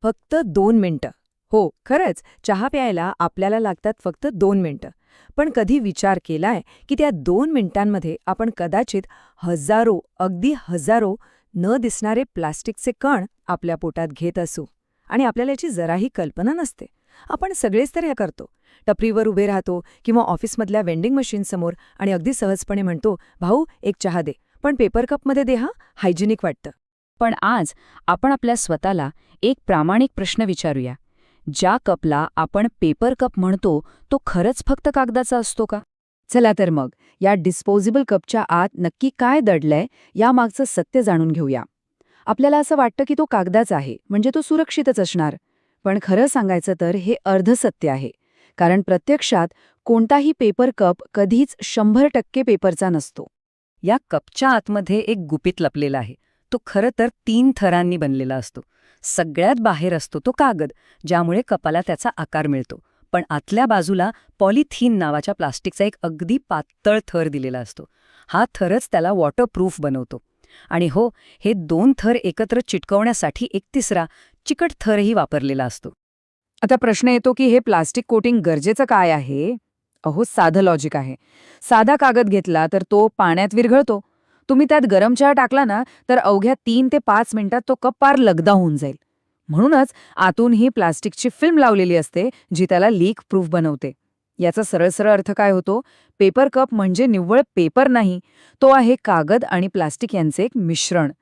फक्त 2 मिनिटं. हो, खरंच चहा प्यायला आपल्याला लागतात फक्त 2 मिनिटं. पण कधी विचार केलाय की त्या 2 मिनिटांमध्ये आपण कदाचित हजारो, अगदी हजारो न दिसणारे प्लास्टिकचे कण आपल्या पोटात घेत असू आणि आपल्याला याची जराही कल्पना नसते. आपण सगळेच तर हे करतो. टपरीवर उभे राहतो किंवा ऑफिसमधल्या वेंडिंग मशीनसमोर आणि अगदी सहजपणे म्हणतो, भाऊ एक चहा दे, पण पेपर कपमध्ये दे हा, हायजिनिक वाटतं. पण आज आपण आपल्या स्वतःला एक प्रामाणिक प्रश्न विचारूया. ज्या कपला आपण पेपर कप म्हणतो तो खरंच फक्त कागदाचा असतो का? चला तर मग या डिस्पोजेबल कपच्या आत नक्की काय दडलंय यामागचं सत्य जाणून घेऊया. आपल्याला असं वाटतं की तो कागदाचा आहे म्हणजे तो सुरक्षितच असणार. पण खरं सांगायचं तर हे अर्धसत्य आहे. कारण प्रत्यक्षात कोणताही पेपर कप कधीच 100% पेपरचा नसतो. या कपच्या आतमध्ये एक गुपित लपलेला आहे. तो खरं तर 3 थरांनी बनलेला असतो. सगळ्यात बाहेर असतो तो कागद, ज्यामुळे कपाला त्याचा आकार मिळतो. पण आतल्या बाजूला पॉलिथिन नावाच्या प्लास्टिकचा एक अगदी पातळ थर दिलेला असतो. हा थरच त्याला वॉटरप्रूफ बनवतो. आणि हो, हे 2 थर एकत्र चिटकवण्यासाठी एक तिसरा चिकट थरही वापरलेला असतो. आता प्रश्न येतो की हे प्लास्टिक कोटिंग गरजेचं काय आहे? अहो, साधं लॉजिक आहे. साधा कागद घेतला तर तो पाण्यात विरघळतो. तुम्ही त्यात गरम चहा टाकला ना तर अवघ्या 3 ते 5 मिनिटात तो कप पार लगदा होऊन जाईल. म्हणूनच आतून ही प्लास्टिकची फिल्म लावलेली असते जी त्याला लीक प्रूफ बनवते. याचा सरळ अर्थ काय होतो? पेपर कप म्हणजे निव्वळ पेपर नाही, तो आहे कागद आणि प्लास्टिक यांचे एक मिश्रण.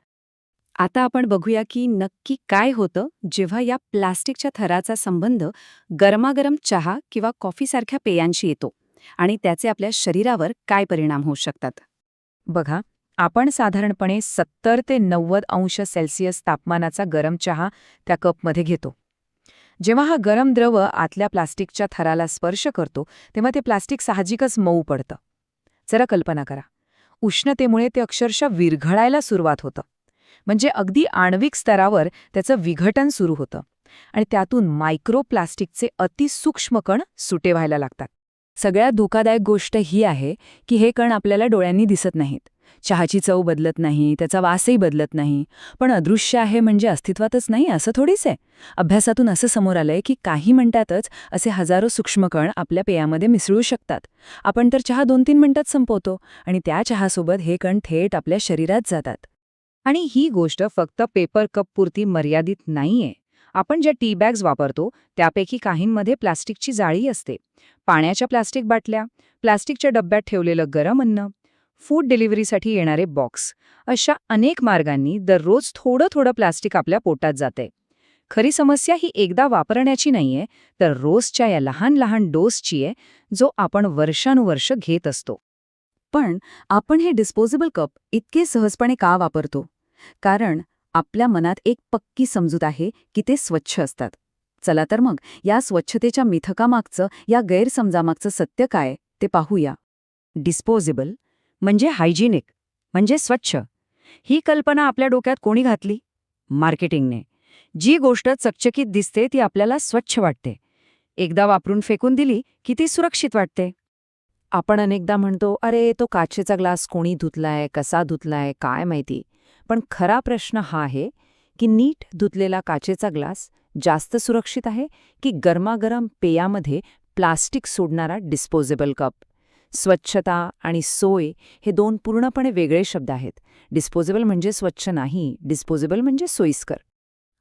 आता आपण बघूया की नक्की काय होतं जेव्हा या प्लास्टिकच्या थराचा संबंध गरमागरम चहा किंवा कॉफीसारख्या पेयांशी येतो आणि त्याचे आपल्या शरीरावर काय परिणाम होऊ शकतात. बघा, आपण साधारणपणे 70 ते 90 अंश सेल्सिअस तापमानाचा गरम चहा त्या कपमध्ये घेतो. जेव्हा हा गरम द्रव आतल्या प्लास्टिकच्या थराला स्पर्श करतो तेव्हा ते प्लास्टिक साहजिकच मऊ पडतं. जरा कल्पना करा, उष्णतेमुळे ते अक्षरशः विरघळायला सुरुवात होतं. म्हणजे अगदी आण्विक स्तरावर त्याचं विघटन सुरू होतं आणि त्यातून मायक्रो प्लास्टिकचे अतिसूक्ष्म कण सुटे व्हायला लागतात. सगळ्यात धोकादायक गोष्ट ही आहे की हे कण आपल्याला डोळ्यांनी दिसत नाहीत. चहाची चव बदलत नाही, त्याचा वासही बदलत नाही, पण अदृश्य आहे म्हणजे अस्तित्वातच नाही असं थोडीच आहे. अभ्यासातून असं समोर आलंय की काही मिनिटातच असे हजारो सूक्ष्मकण आपल्या पेयामध्ये मिसळू शकतात. आपण तर चहा 2-3 मिनिटात संपवतो आणि त्या चहासोबत हे कण थेट आपल्या शरीरात जातात. आणि ही गोष्ट फक्त पेपर कप पुरती मर्यादित नाहीये. आपण ज्या टी बॅग्स वापरतो त्यापैकी काहींमध्ये प्लास्टिकची जाळी असते. पाण्याच्या प्लास्टिक बाटल्या, प्लास्टिकच्या डब्यात ठेवलेलं गरम अन्न, फूड डिलिव्हरीसाठी येणारे बॉक्स, अशा अनेक मार्गांनी दररोज थोडं प्लास्टिक आपल्या पोटात जाते. खरी समस्या ही एकदा वापरण्याची नाहीये, तर रोजच्या या लहान लहान डोसची आहे, जो आपण वर्षानुवर्ष घेत असतो. पण आपण हे डिस्पोजेबल कप इतके सहजपणे का वापरतो? कारण आपल्या मनात एक पक्की समजूत आहे की ते स्वच्छ असतात. चला तर मग या स्वच्छतेच्या मिथकामागचं, या गैरसमजामागचं सत्य काय ते पाहूया. डिस्पोजेबल म्हणजे हायजिनिक, म्हणजे स्वच्छ. ही कल्पना आपल्या डोक्यात कोणी घातली? मार्केटिंगने. जी गोष्ट चकचकीत दिसते ती आपल्याला स्वच्छ वाटते. एकदा वापरून फेकून दिली की ती सुरक्षित वाटते. आपण अनेकदा म्हणतो, अरे तो काचेचा ग्लास कोणी धुतलाय, कसा धुतलाय, काय माहिती. पण खरा प्रश्न हा आहे की नीट धुतलेला काचेचा ग्लास जास्त सुरक्षित आहे की गरमागरम पेयामध्ये प्लास्टिक सोडणारा डिस्पोजेबल कप? स्वच्छता आणि सोय हे 2 पूर्णपणे वेगळे शब्द आहेत. डिस्पोजेबल म्हणजे स्वच्छ नाही, डिस्पोजेबल म्हणजे सोयीस्कर.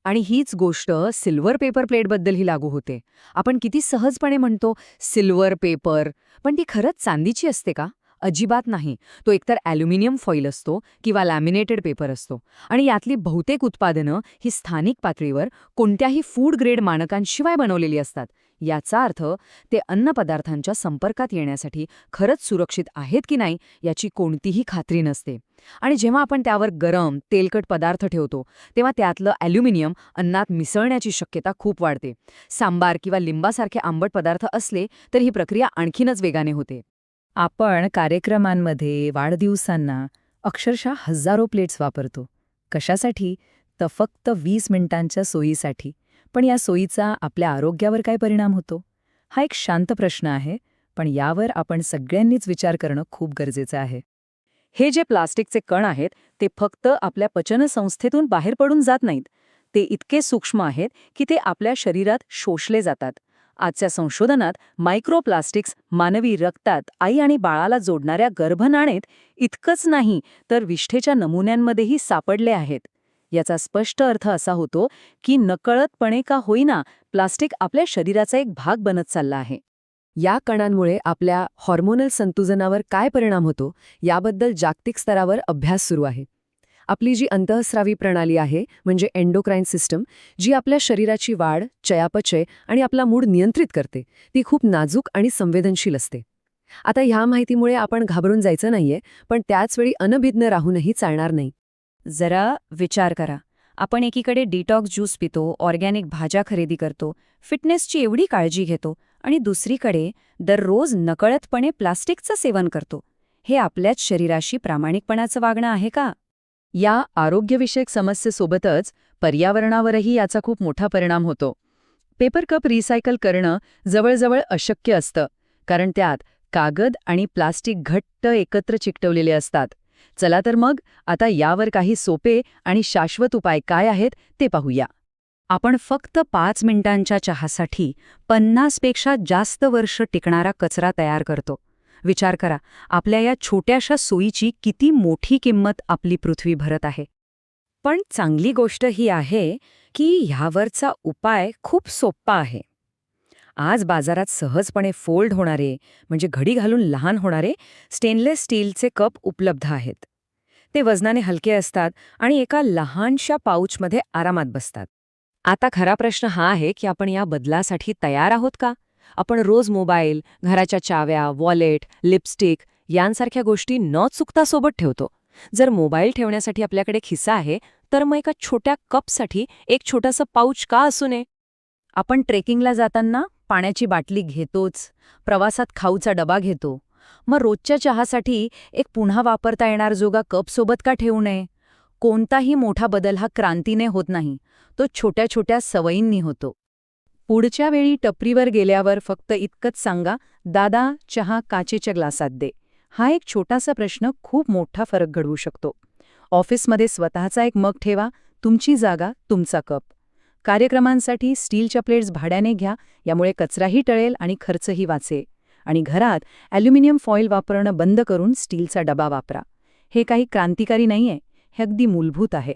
आणि हीच गोष्ट सिल्वर पेपर प्लेटबद्दलही लागू होते. आपण किती सहजपणे म्हणतो सिल्वर पेपर, पण ती खरंच चांदीची असते का? अजिबात नाही. तो एकतर ॲल्युमिनियम फॉईल असतो किंवा लॅमिनेटेड पेपर असतो. आणि यातली बहुतेक उत्पादनं ही स्थानिक पातळीवर कोणत्याही फूड ग्रेड मानकांशिवाय बनवलेली असतात. याचा अर्थ ते अन्नपदार्थांच्या संपर्कात येण्यासाठी खरंच सुरक्षित आहेत की नाही याची कोणतीही खात्री नसते. आणि जेव्हा आपण त्यावर गरम, तेलकट पदार्थ ठेवतो तेव्हा त्यातलं ॲल्युमिनियम अन्नात मिसळण्याची शक्यता खूप वाढते. सांबार किंवा लिंबासारखे आंबट पदार्थ असले तर ही प्रक्रिया आणखीनच वेगाने होते. आपण कार्यक्रमांमध्ये, वाढदिवसांना अक्षरशः हजारो प्लेट्स वापरतो. कशासाठी? तर फक्त 20 मिनिटांच्या सोयीसाठी. पण या सोयीचा आपल्या आरोग्यावर काय परिणाम होतो? हा एक शांत प्रश्न आहे, पण यावर आपण सगळ्यांनीच विचार करणं खूप गरजेचं आहे. हे जे प्लास्टिकचे कण आहेत ते फक्त आपल्या पचनसंस्थेतून बाहेर पडून जात नाहीत, ते इतके सूक्ष्म आहेत की ते आपल्या शरीरात शोषले जातात. आजच्या संशोधनात मायक्रोप्लास्टिक्स मानवी रक्तात, आई आणि बाळाला जोडणाऱ्या गर्भनाळेत इतकंच नाही तर विष्ठेच्या नमुन्यांमध्येही सापडले आहेत. याचा स्पष्ट अर्थ असा होतो की नकळतपणे का होईना प्लास्टिक आपल्या शरीराचा एक भाग बनत चालला आहे. या कणांमुळे आपल्या हॉर्मोनल संतुलनावर काय परिणाम होतो याबद्दल जागतिक स्तरावर अभ्यास सुरू आहे. आपली जी अंतःस्रावी प्रणाली आहे म्हणजे एंडोक्राईन सिस्टम, जी आपल्या शरीराची वाढ, चयापचय आणि आपला मूड नियंत्रित करते, ती खूप नाजूक आणि संवेदनशील असते. आता ह्या माहितीमुळे आपण घाबरून जायचं नाहीये, पण त्याचवेळी अनभिज्ञ राहूनही चालणार नाही. जरा विचार करा. आपण एकीकडे डिटॉक्स ज्यूस पितो, ऑर्गॅनिक भाज्या खरेदी करतो, फिटनेसची एवढी काळजी घेतो आणि दुसरीकडे दररोज नकळतपणे प्लास्टिकचं सेवन करतो. हे आपल्याच शरीराशी प्रामाणिकपणाचं वागणं आहे का? या आरोग्यविषयक समस्येसोबतच पर्यावरणावरही याचा खूप मोठा परिणाम होतो. पेपर कप रिसायकल करणं जवळजवळ अशक्य असतं, कारण त्यात कागद आणि प्लास्टिक घट्ट एकत्र चिकटवलेले असतात. चला तर मग आता यावर काही सोपे आणि शाश्वत उपाय काय आहेत ते पाहूया. आपण फक्त 5 मिनिटांच्या चहासाठी 50 पेक्षा जास्त वर्ष टिकणारा कचरा तयार करतो. विचार करा, आपल्या या छोट्याशा सोयीची किती मोठी किंमत आपली पृथ्वी भरत आहे. पण चांगली गोष्ट ही आहे की ह्यावरचा उपाय खूप सोप्पा आहे. आज बाजारात सहजपणे फोल्ड होणारे, म्हणजे घडी घालून लहान होणारे स्टेनलेस स्टीलचे कप उपलब्ध आहेत. ते वजनाने हलके असतात आणि एका लहानशा पाऊचमध्ये आरामात बसतात. आता खरा प्रश्न हा आहे की आपण या बदलासाठी तयार आहोत का? आपण रोज मोबाईल, घराच्या चाव्या, वॉलेट, लिपस्टिक यांसारख्या गोष्टी न चुकता सोबत ठेवतो. जर मोबाईल ठेवण्यासाठी आपल्याकडे खिसा आहे, तर मग एका छोट्या कपसाठी एक छोटंसं पाऊच का असू नये? आपण ट्रेकिंगला जाताना पाण्याची बाटली घेतोच, प्रवासात खाऊचा डबा घेतो. मग रोजच्या चहासाठी एक पुन्हा वापरता येणार जोगा कप सोबत का ठेवू नये? कोणताही मोठा बदल हा क्रांतीने होत नाही, तो छोट्या छोट्या सवयींनी होतो. पुढच्या वेळी टपरीवर गेल्यावर फक्त इतकंच सांगा, दादा चहा काचेच्या ग्लासात दे. हा एक छोटासा प्रश्न खूप मोठा फरक घडवू शकतो. ऑफिसमध्ये स्वतःचा एक मग ठेवा, तुमची जागा, तुमचा कप. कार्यक्रमांसाठी स्टीलच्या प्लेट्स भाड्याने घ्या, यामुळे कचराही टळेल आणि खर्चही वाचेल. आणि घरात ॲल्युमिनियम फॉईल वापरणं बंद करून स्टीलचा डबा वापरा. हे काही क्रांतिकारी नाहीये, हे अगदी मूलभूत आहे.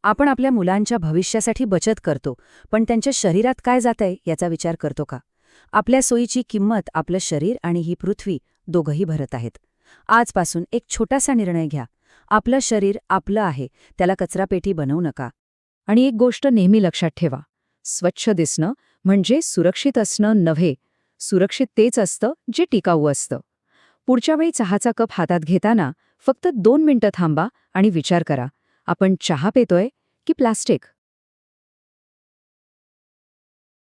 आपण आपल्या मुलांच्या भविष्यासाठी बचत करतो, पण त्यांच्या शरीरात काय जातंय याचा विचार करतो का? आपल्या सोयीची किंमत आपलं शरीर आणि ही पृथ्वी दोघंही भरत आहेत. आजपासून एक छोटासा निर्णय घ्या. आपलं शरीर आपलं आहे, त्याला कचरापेटी बनवू नका. आणि एक गोष्ट नेहमी लक्षात ठेवा, स्वच्छ दिसणं म्हणजे सुरक्षित असणं नव्हे, सुरक्षित तेच असतं जे टिकाऊ असतं. पुढच्या वेळी चहाचा कप हातात घेताना फक्त 2 मिनिटं थांबा आणि विचार करा, आपण चहा पितोय की प्लास्टिक?